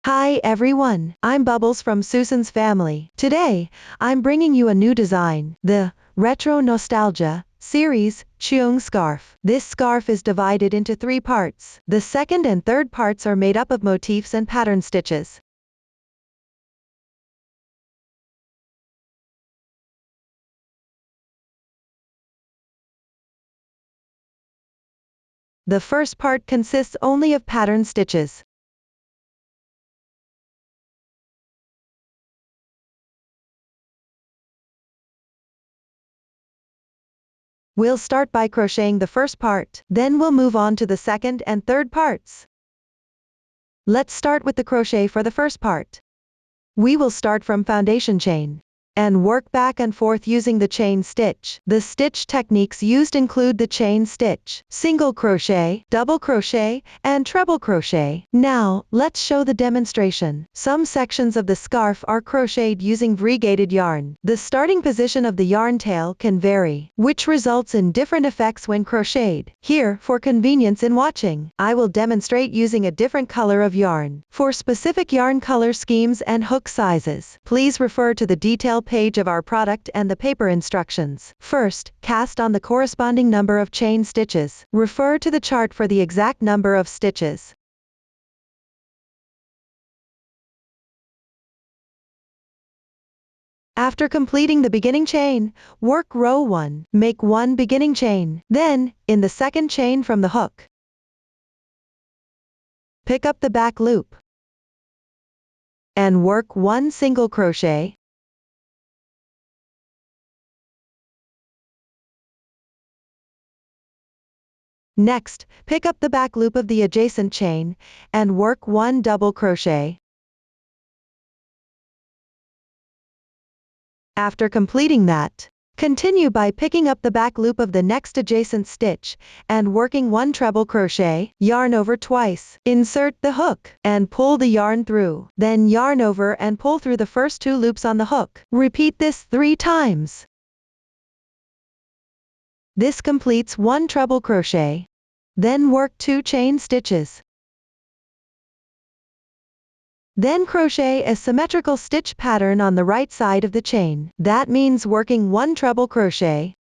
Hi everyone, I'm Bubbles from Susan's family. Today, I'm bringing you a new design, the Retro Nostalgia series Qióng scarf. This scarf is divided into 3 parts. The second and third parts are made up of motifs and pattern stitches. The first part consists only of pattern stitches. We'll start by crocheting the first part, then we'll move on to the second and third parts. Let's start with the crochet for the first part. We will start from foundation chain and work back and forth using the chain stitch. The stitch techniques used include the chain stitch, single crochet, double crochet, and treble crochet. Now, let's show the demonstration. Some sections of the scarf are crocheted using variegated yarn. The starting position of the yarn tail can vary, which results in different effects when crocheted. Here, for convenience in watching, I will demonstrate using a different color of yarn. For specific yarn color schemes and hook sizes, please refer to the detail page of our product and the paper instructions. First, cast on the corresponding number of chain stitches. Refer to the chart for the exact number of stitches. After completing the beginning chain, work row 1, make 1 beginning chain. Then, in the second chain from the hook, pick up the back loop and work 1 single crochet. Next, pick up the back loop of the adjacent chain and work 1 double crochet. After completing that, continue by picking up the back loop of the next adjacent stitch and working 1 treble crochet, yarn over twice. Insert the hook and pull the yarn through. Then yarn over and pull through the first 2 loops on the hook. Repeat this 3 times. This completes 1 treble crochet. Then work 2 chain stitches. Then crochet a symmetrical stitch pattern on the right side of the chain. That means working 1 treble crochet,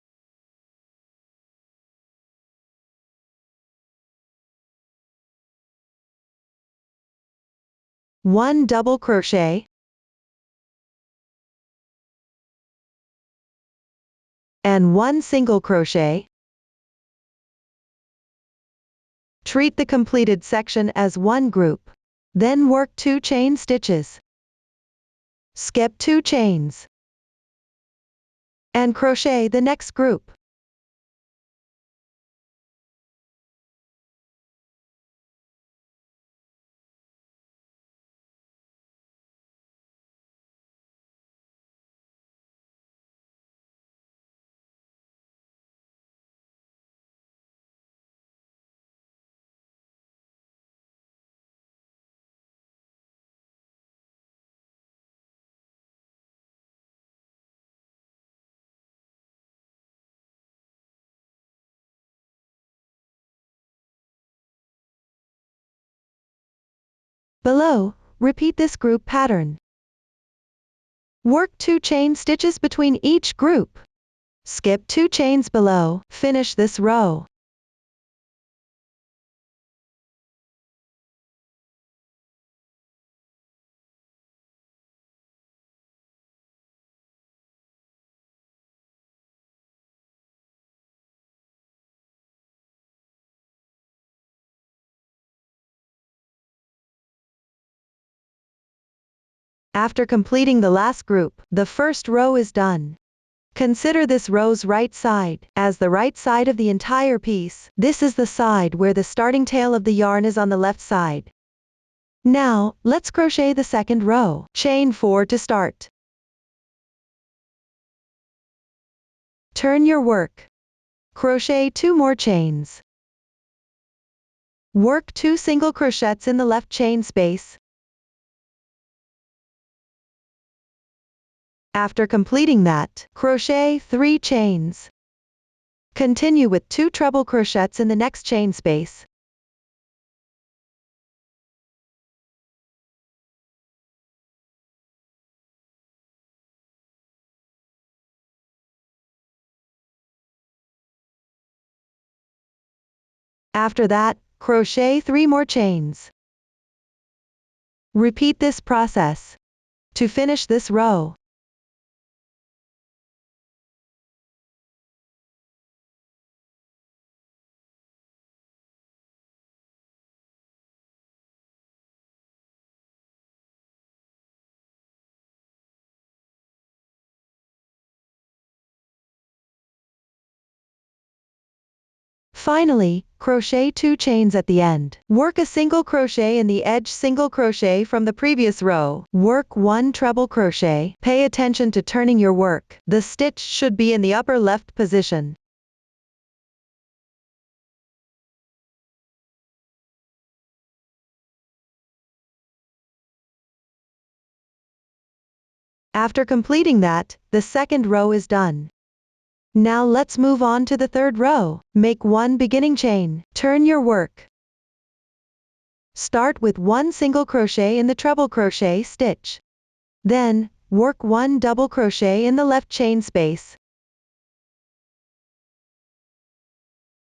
1 double crochet, and 1 single crochet. Treat the completed section as one group. Then work 2 chain stitches. Skip 2 chains. And crochet the next group. Below, repeat this group pattern. Work 2 chain stitches between each group. Skip 2 chains below. Finish this row. After completing the last group, the first row is done. Consider this row's right side as the right side of the entire piece. This is the side where the starting tail of the yarn is on the left side. Now, let's crochet the second row. Chain 4 to start. Turn your work. Crochet 2 more chains. Work 2 single crochets in the left chain space. After completing that, crochet 3 chains. Continue with 2 treble crochets in the next chain space. After that, crochet 3 more chains. Repeat this process to finish this row. Finally, crochet 2 chains at the end. Work a single crochet in the edge single crochet from the previous row. Work 1 treble crochet. Pay attention to turning your work. The stitch should be in the upper left position. After completing that, the second row is done. Now let's move on to the third row. Make 1 beginning chain. Turn your work. Start with 1 single crochet in the treble crochet stitch. Then, work 1 double crochet in the left chain space.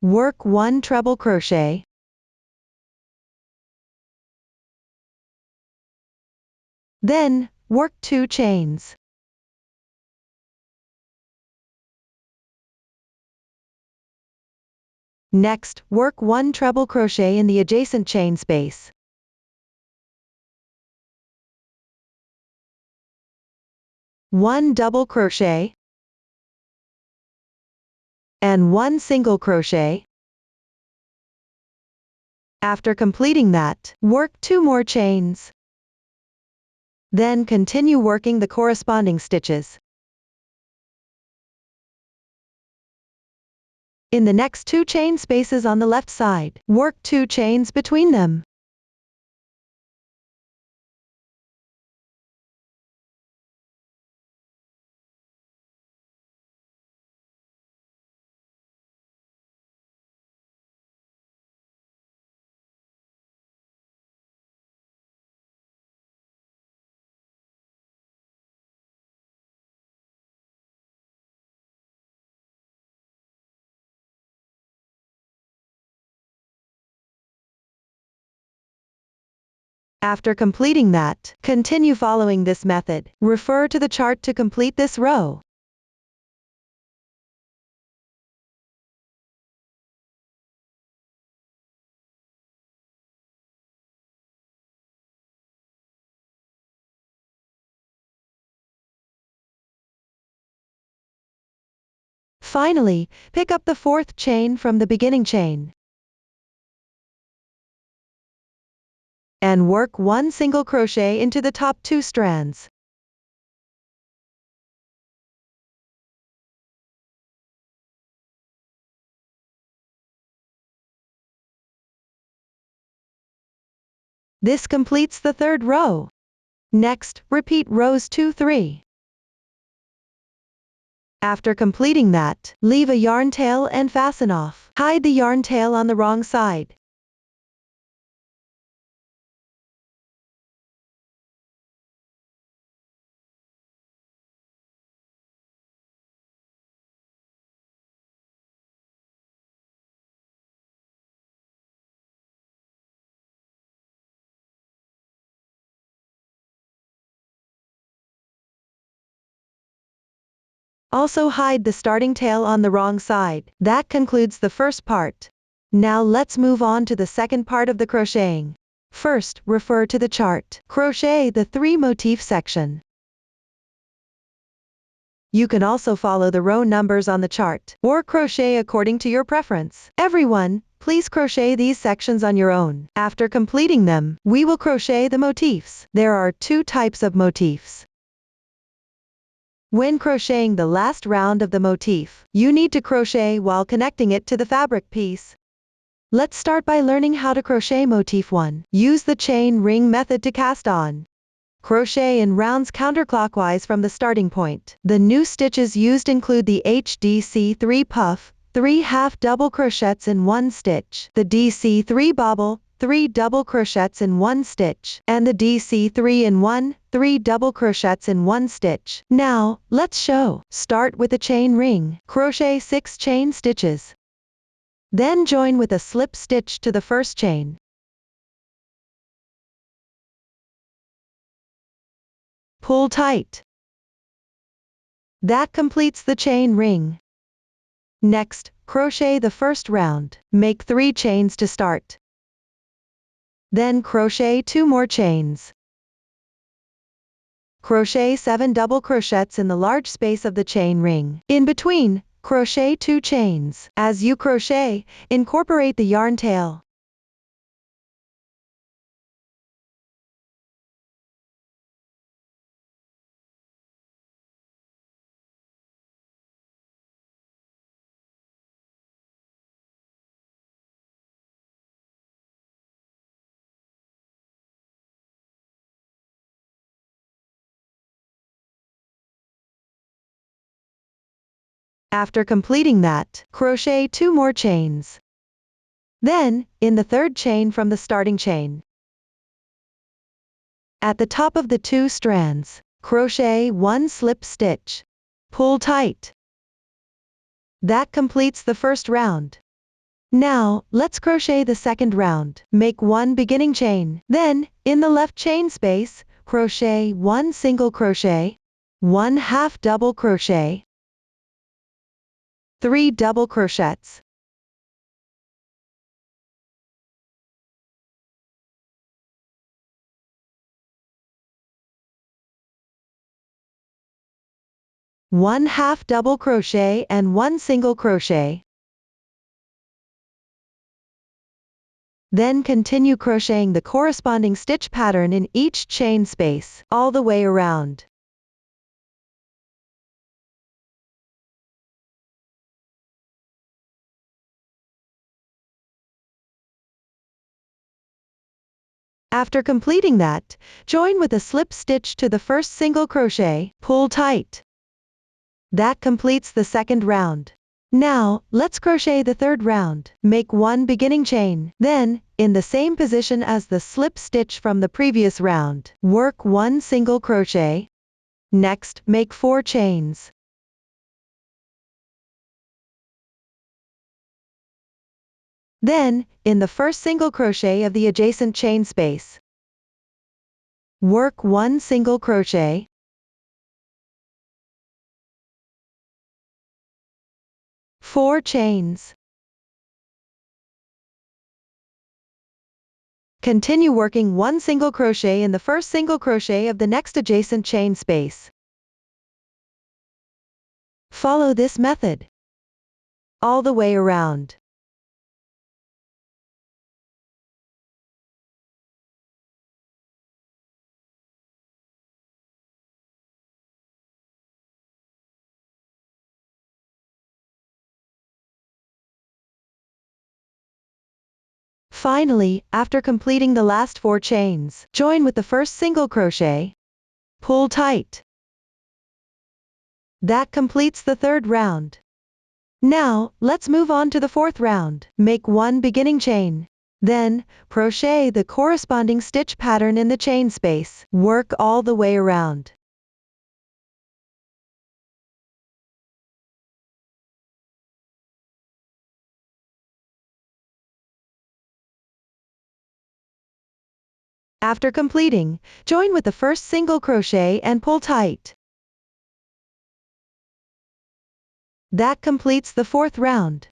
Work 1 treble crochet. Then, work 2 chains. Next, work 1 treble crochet in the adjacent chain space. One double crochet and 1 single crochet. After completing that, work 2 more chains. Then continue working the corresponding stitches. In the next 2 chain spaces on the left side, work 2 chains between them. After completing that, continue following this method. Refer to the chart to complete this row. Finally, pick up the 4th chain from the beginning chain. And work 1 single crochet into the top 2 strands. This completes the 3rd row. Next, repeat rows 2, 3. After completing that, leave a yarn tail and fasten off. Hide the yarn tail on the wrong side. Also hide the starting tail on the wrong side. That concludes the first part. Now let's move on to the second part of the crocheting. First, refer to the chart. Crochet the 3 motif section. You can also follow the row numbers on the chart, or crochet according to your preference. Everyone, please crochet these sections on your own. After completing them, we will crochet the motifs. There are 2 types of motifs. When crocheting the last round of the motif, you need to crochet while connecting it to the fabric piece. Let's start by learning how to crochet motif 1. Use the chain ring method to cast on. Crochet in rounds counterclockwise from the starting point. The new stitches used include the HDC3 puff, 3 half double crochets in 1 stitch, the DC3 bobble, 3 double crochets in 1 stitch, and the DC3 in 1, 3 double crochets in 1 stitch. Now, let's show. Start with a chain ring. Crochet 6 chain stitches. Then join with a slip stitch to the first chain. Pull tight. That completes the chain ring. Next, crochet the first round. Make 3 chains to start. Then crochet 2 more chains. Crochet 7 double crochets in the large space of the chain ring. In between, crochet 2 chains. As you crochet, incorporate the yarn tail. After completing that, crochet 2 more chains. Then, in the third chain from the starting chain, at the top of the 2 strands, crochet 1 slip stitch. Pull tight. That completes the first round. Now, let's crochet the second round. Make 1 beginning chain. Then, in the left chain space, crochet 1 single crochet, 1 half double crochet, 3 double crochets. One half double crochet and 1 single crochet. Then continue crocheting the corresponding stitch pattern in each chain space, all the way around. After completing that, join with a slip stitch to the first single crochet, pull tight. That completes the second round. Now, let's crochet the third round. Make 1 beginning chain. Then, in the same position as the slip stitch from the previous round, work 1 single crochet. Next, make 4 chains. Then, in the first single crochet of the adjacent chain space, work 1 single crochet. Four chains. Continue working 1 single crochet in the first single crochet of the next adjacent chain space. Follow this method all the way around. Finally, after completing the last 4 chains, join with the first single crochet. Pull tight. That completes the third round. Now, let's move on to the fourth round. Make 1 beginning chain. Then, crochet the corresponding stitch pattern in the chain space. Work all the way around. After completing, join with the first single crochet and pull tight. That completes the fourth round.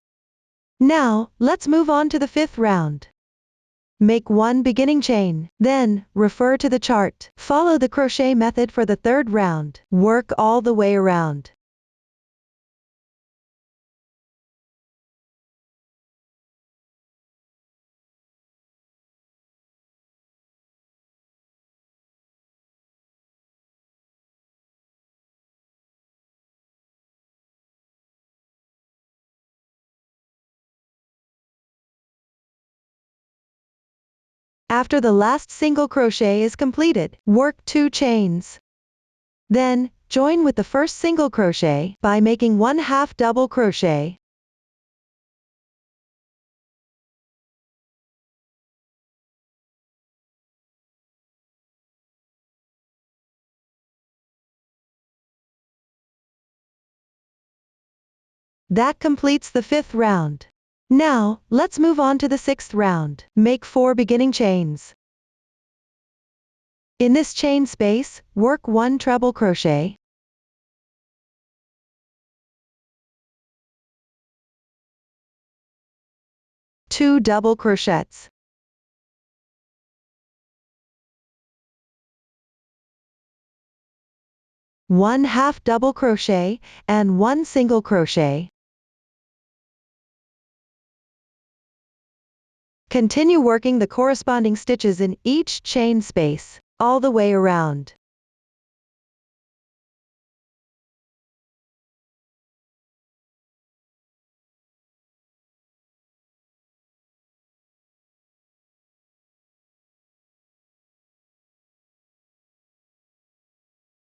Now, let's move on to the fifth round. Make 1 beginning chain. Then, refer to the chart. Follow the crochet method for the third round. Work all the way around. After the last single crochet is completed, work 2 chains. Then, join with the first single crochet by making 1 half double crochet. That completes the fifth round. Now, let's move on to the 6th round. Make 4 beginning chains. In this chain space, work 1 treble crochet, 2 double crochets, 1 half double crochet, and 1 single crochet. Continue working the corresponding stitches in each chain space, all the way around.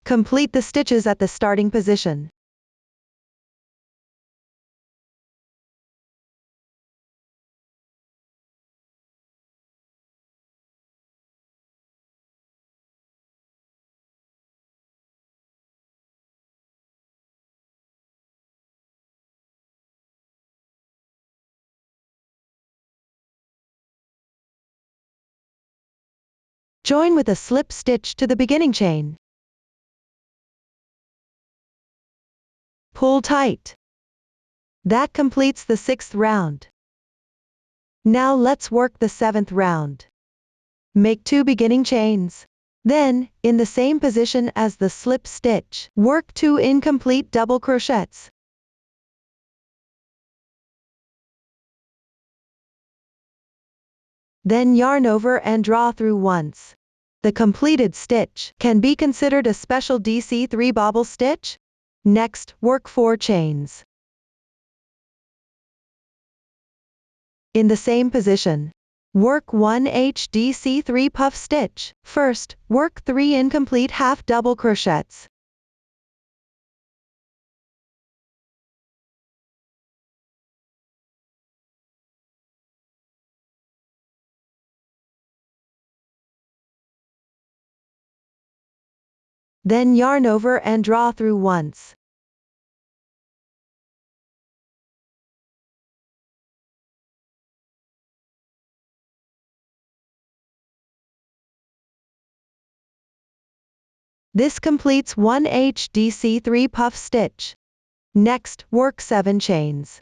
Complete the stitches at the starting position. Join with a slip stitch to the beginning chain. Pull tight. That completes the 6th round. Now let's work the 7th round. Make 2 beginning chains. Then, in the same position as the slip stitch, work 2 incomplete double crochets. Then yarn over and draw through once. The completed stitch can be considered a special DC3 bobble stitch. Next, work 4 chains. In the same position, work 1 HDC3 puff stitch. First, work 3 incomplete half double crochets. Then yarn over and draw through once. This completes 1 HDC3 puff stitch. Next, work 7 chains.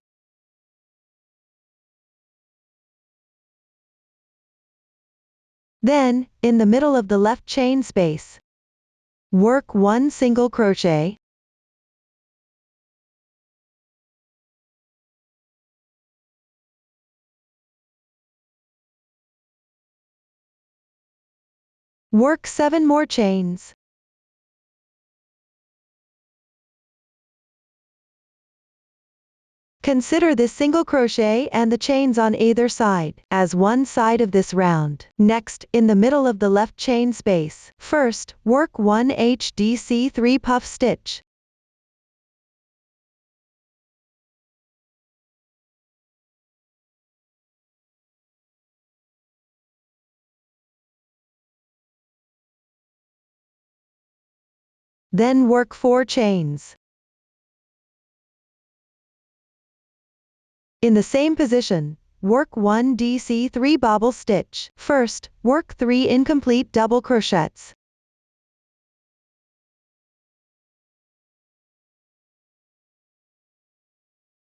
Then, in the middle of the left chain space, work 1 single crochet, work 7 more chains. Consider this single crochet and the chains on either side as one side of this round. Next, in the middle of the left chain space, first, work 1 HDC3 puff stitch. Then work 4 chains. In the same position, work 1 DC3 bobble stitch. First, work 3 incomplete double crochets.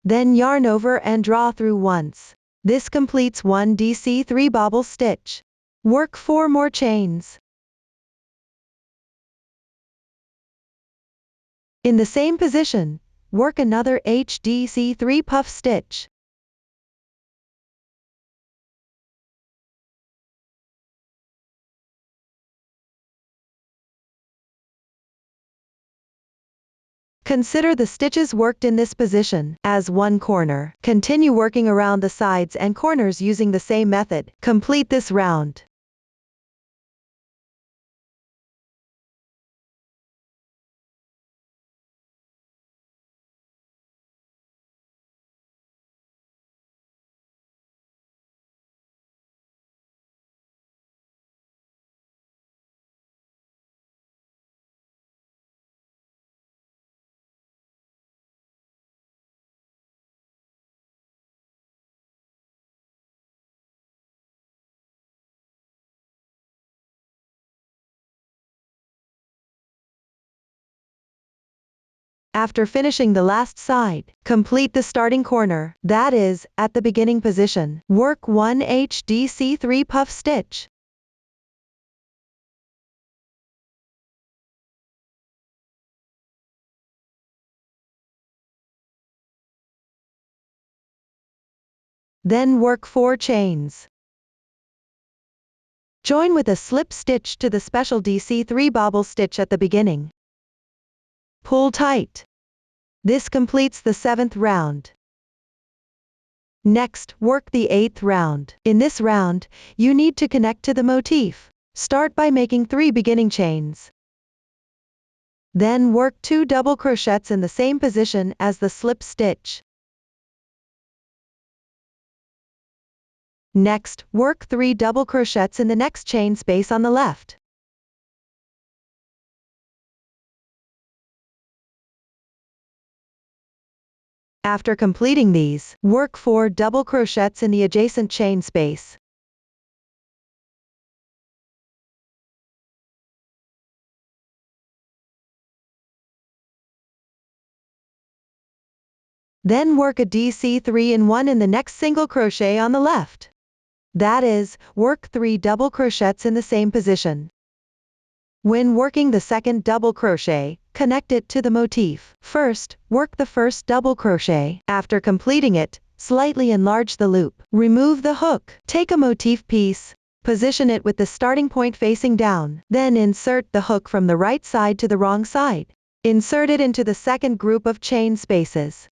Then yarn over and draw through once. This completes 1 DC3 bobble stitch. Work 4 more chains. In the same position, work another HDC3 puff stitch. Consider the stitches worked in this position as one corner. Continue working around the sides and corners using the same method. Complete this round. After finishing the last side, complete the starting corner, that is, at the beginning position. Work 1 HDC3 puff stitch. Then work 4 chains. Join with a slip stitch to the special DC3 bobble stitch at the beginning. Pull tight. This completes the 7th round. Next, work the 8th round. In this round, you need to connect to the motif. Start by making 3 beginning chains. Then work 2 double crochets in the same position as the slip stitch. Next, work 3 double crochets in the next chain space on the left. After completing these, work 4 double crochets in the adjacent chain space. Then work a DC3 in 1 in the next single crochet on the left. That is, work 3 double crochets in the same position. When working the second double crochet, connect it to the motif. First, work the first double crochet. After completing it, slightly enlarge the loop. Remove the hook. Take a motif piece. Position it with the starting point facing down. Then insert the hook from the right side to the wrong side. Insert it into the second group of chain spaces.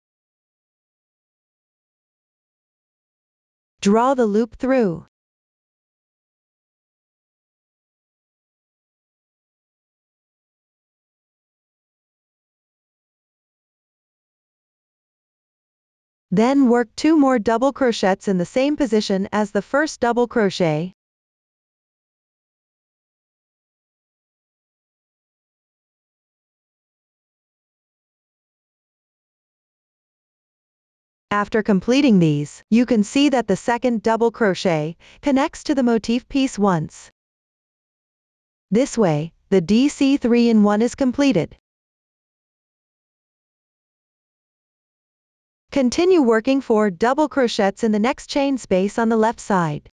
Draw the loop through. Then work 2 more double crochets in the same position as the first double crochet. After completing these, you can see that the second double crochet connects to the motif piece once. This way, the DC3 in 1 is completed. Continue working 4 double crochets in the next chain space on the left side.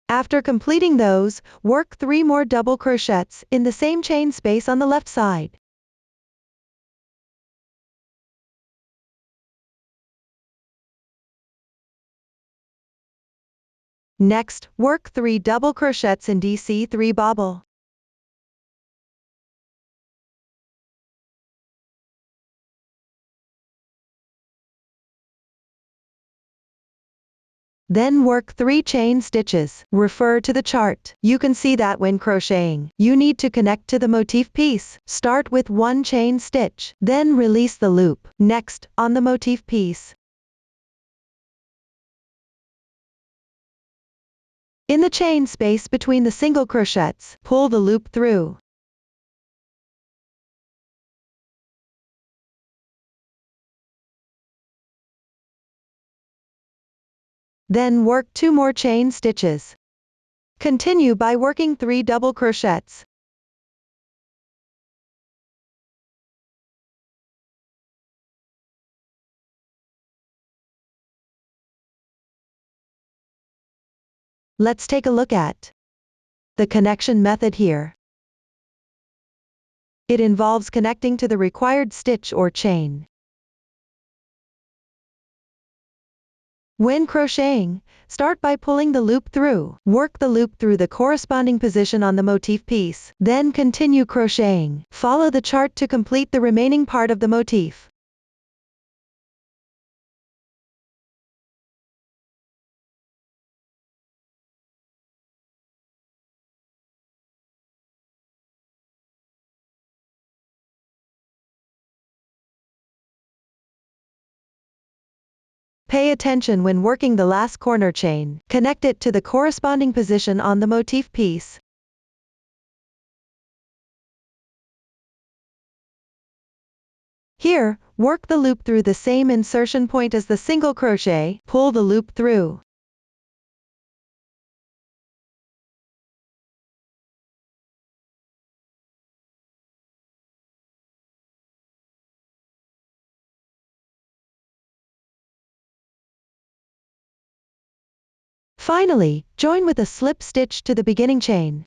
After completing those, work 3 more double crochets in the same chain space on the left side. Next, work 3 double crochets in DC3 bobble. Then work 3 chain stitches. Refer to the chart. You can see that when crocheting, you need to connect to the motif piece. Start with 1 chain stitch, then release the loop. Next, on the motif piece. In the chain space between the single crochets, pull the loop through. Then work 2 more chain stitches. Continue by working 3 double crochets. Let's take a look at the connection method here. It involves connecting to the required stitch or chain. When crocheting, start by pulling the loop through. Work the loop through the corresponding position on the motif piece. Then continue crocheting. Follow the chart to complete the remaining part of the motif. Pay attention when working the last corner chain. Connect it to the corresponding position on the motif piece. Here, work the loop through the same insertion point as the single crochet, pull the loop through. Finally, join with a slip stitch to the beginning chain.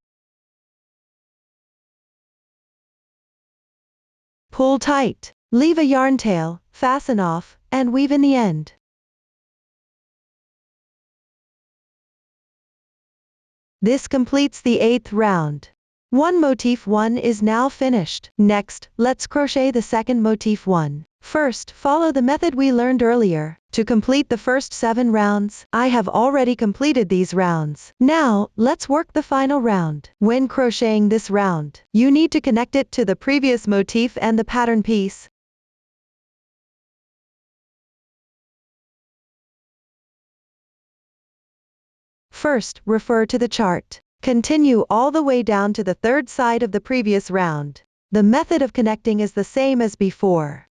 Pull tight. Leave a yarn tail, fasten off, and weave in the end. This completes the 8th round. One motif 1 is now finished. Next, let's crochet the second motif 1. First, follow the method we learned earlier. To complete the first 7 rounds, I have already completed these rounds. Now, let's work the final round. When crocheting this round, you need to connect it to the previous motif and the pattern piece. First, refer to the chart. Continue all the way down to the third side of the previous round. The method of connecting is the same as before.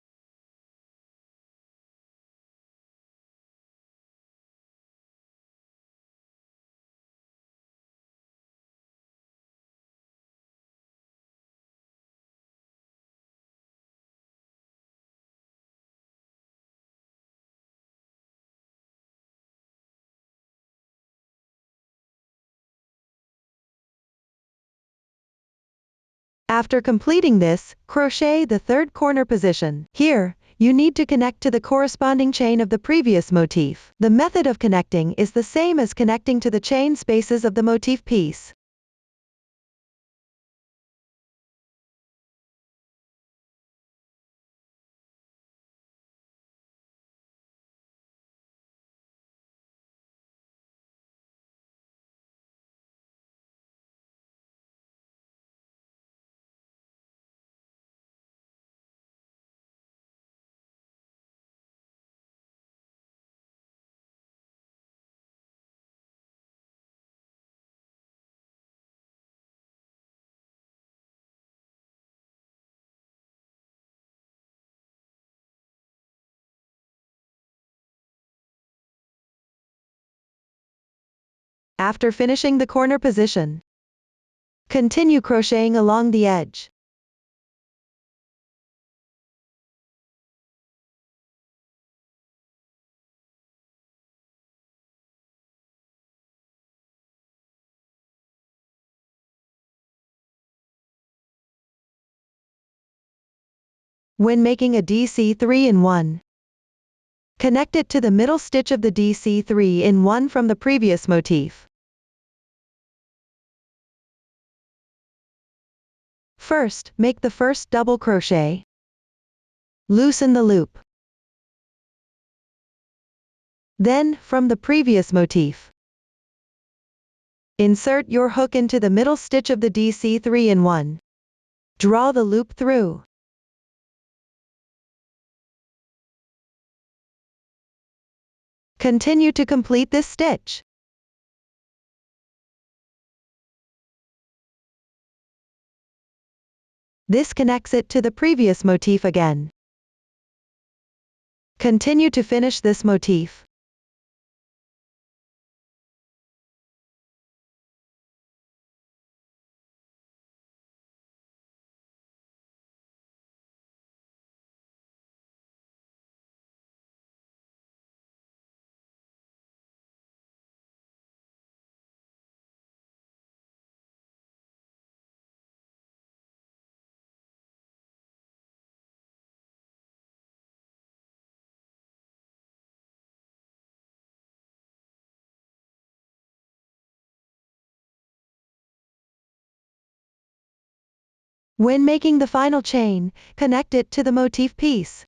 After completing this, crochet the third corner position. Here, you need to connect to the corresponding chain of the previous motif. The method of connecting is the same as connecting to the chain spaces of the motif piece. After finishing the corner position, continue crocheting along the edge. When making a DC 3-in-1, connect it to the middle stitch of the DC 3-in-1 from the previous motif. First, make the first double crochet. Loosen the loop. Then, from the previous motif, insert your hook into the middle stitch of the DC 3-in-1. Draw the loop through. Continue to complete this stitch. This connects it to the previous motif again. Continue to finish this motif. When making the final chain, connect it to the motif piece.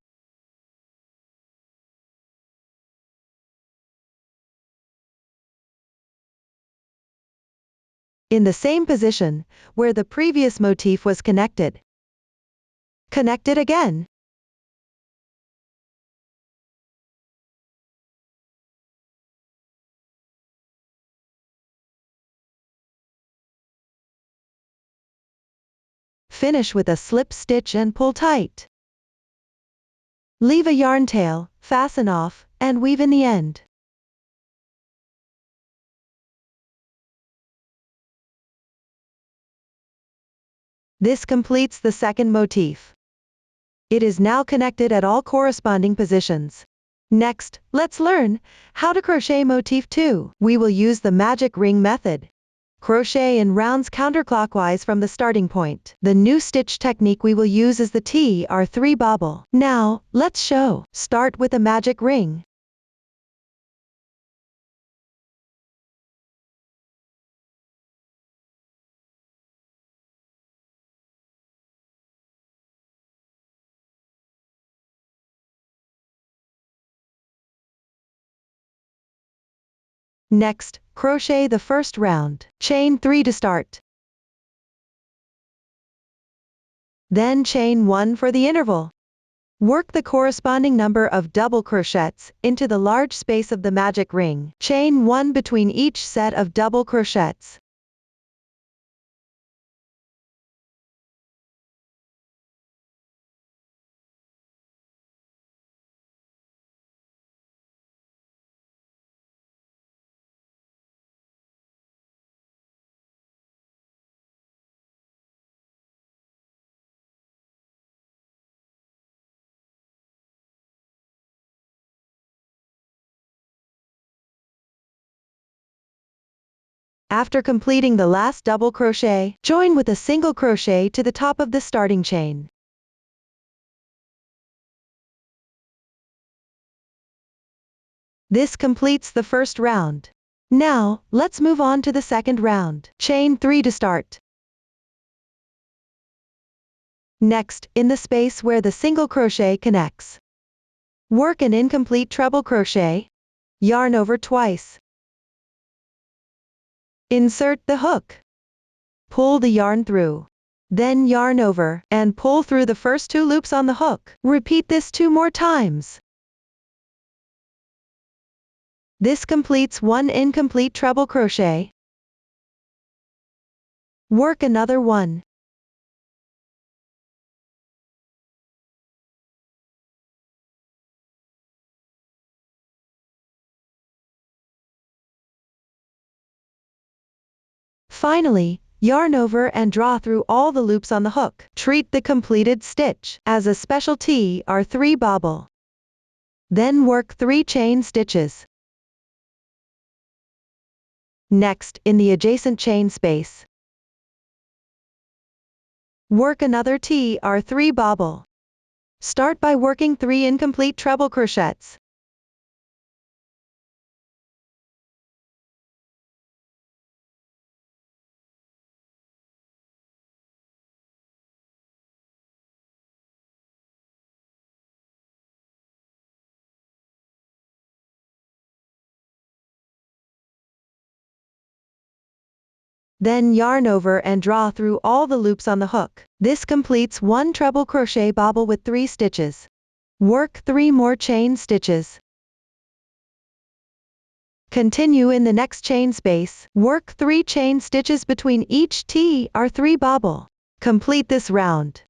In the same position, where the previous motif was connected, connect it again. Finish with a slip stitch and pull tight. Leave a yarn tail, fasten off, and weave in the end. This completes the second motif. It is now connected at all corresponding positions. Next, let's learn how to crochet motif 2. We will use the magic ring method. Crochet in rounds counterclockwise from the starting point. The new stitch technique we will use is the TR3 bobble. Now, let's show. Start with a magic ring. Next, crochet the first round. Chain 3 to start. Then chain 1 for the interval. Work the corresponding number of double crochets into the large space of the magic ring. Chain 1 between each set of double crochets. After completing the last double crochet, join with a single crochet to the top of the starting chain. This completes the first round. Now, let's move on to the second round. Chain 3 to start. Next, in the space where the single crochet connects, work an incomplete treble crochet. Yarn over twice. Insert the hook. Pull the yarn through. Then yarn over, and pull through the first 2 loops on the hook. Repeat this 2 more times. This completes 1 incomplete treble crochet. Work another 1. Finally, yarn over and draw through all the loops on the hook. Treat the completed stitch as a special TR3 bobble. Then work 3 chain stitches. Next, in the adjacent chain space, work another TR3 bobble. Start by working 3 incomplete treble crochets. Then yarn over and draw through all the loops on the hook. This completes 1 treble crochet bobble with 3 stitches. Work 3 more chain stitches. Continue in the next chain space. Work 3 chain stitches between each TR3 bobble. Complete this round.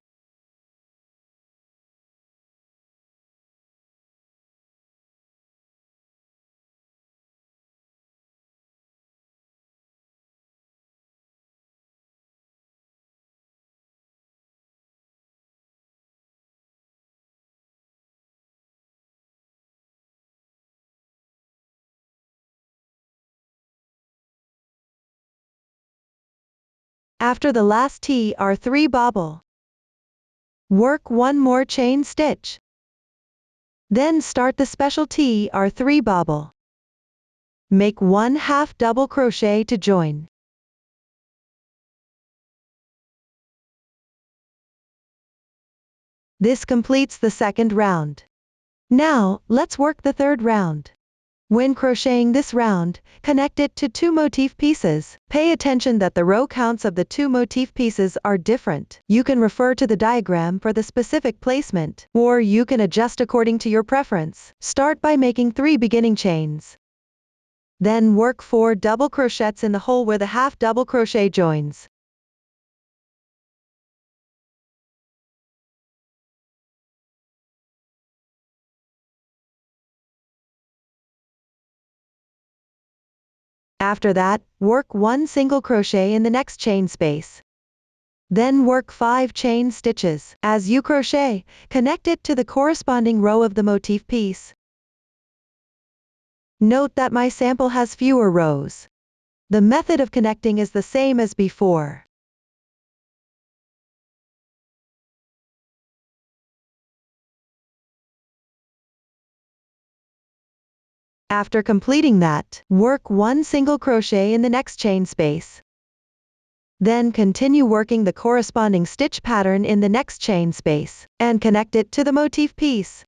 After the last TR3 bobble, work 1 more chain stitch. Then start the special TR3 bobble. Make 1 half double crochet to join. This completes the second round. Now, let's work the third round. When crocheting this round, connect it to 2 motif pieces. Pay attention that the row counts of the 2 motif pieces are different. You can refer to the diagram for the specific placement, or you can adjust according to your preference. Start by making 3 beginning chains. Then work 4 double crochets in the hole where the half double crochet joins. After that, work 1 single crochet in the next chain space. Then work 5 chain stitches. As you crochet, connect it to the corresponding row of the motif piece. Note that my sample has fewer rows. The method of connecting is the same as before. After completing that, work 1 single crochet in the next chain space. Then continue working the corresponding stitch pattern in the next chain space, and connect it to the motif piece.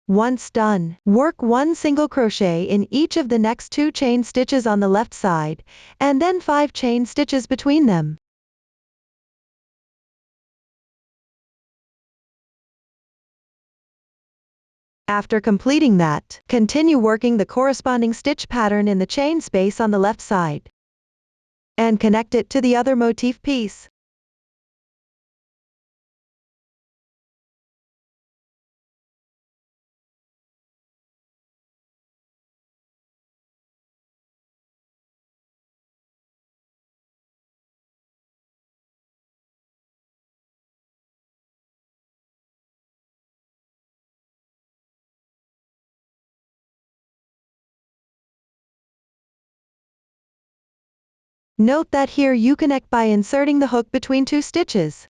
Once done, work 1 single crochet in each of the next 2 chain stitches on the left side, and then 5 chain stitches between them. After completing that, continue working the corresponding stitch pattern in the chain space on the left side, and connect it to the other motif piece. Note that here you connect by inserting the hook between 2 stitches.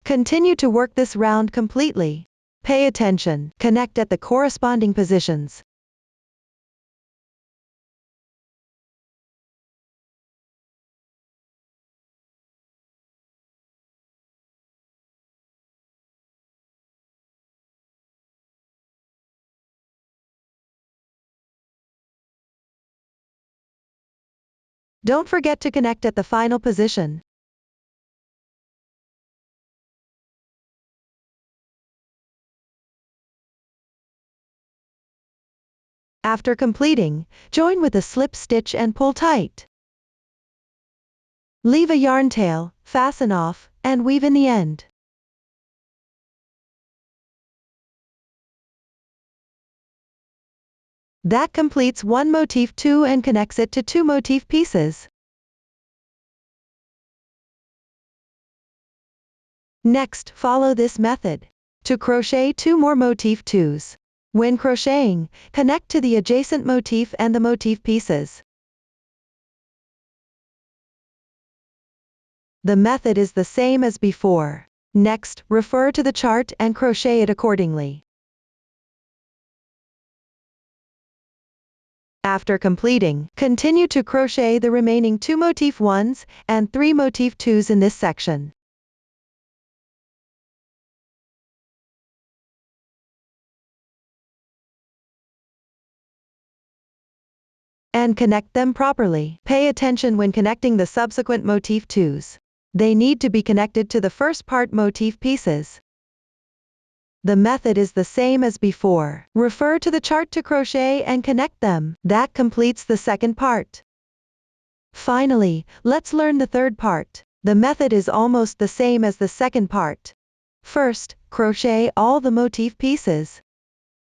Continue to work this round completely. Pay attention, connect at the corresponding positions. Don't forget to connect at the final position. After completing, join with a slip stitch and pull tight. Leave a yarn tail, fasten off, and weave in the end. That completes 1 motif 2 and connects it to 2 motif pieces. Next, follow this method. To crochet 2 more motif 2s. When crocheting, connect to the adjacent motif and the motif pieces. The method is the same as before. Next, refer to the chart and crochet it accordingly. After completing, continue to crochet the remaining 2 motif 1s and 3 motif 2s in this section. And connect them properly. Pay attention when connecting the subsequent motif 2s. They need to be connected to the first part motif pieces. The method is the same as before. Refer to the chart to crochet and connect them. That completes the second part. Finally, let's learn the third part. The method is almost the same as the second part. First, crochet all the motif pieces.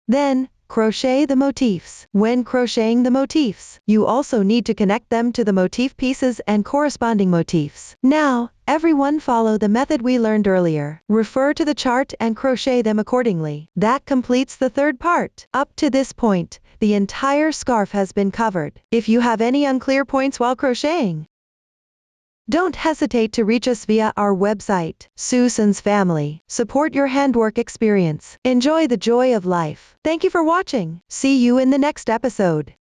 Then, crochet the motifs. When crocheting the motifs, you also need to connect them to the motif pieces and corresponding motifs. Now, everyone follow the method we learned earlier. Refer to the chart and crochet them accordingly. That completes the third part. Up to this point, the entire scarf has been covered. If you have any unclear points while crocheting, don't hesitate to reach us via our website, Susan's Family. Support your handwork experience. Enjoy the joy of life. Thank you for watching. See you in the next episode.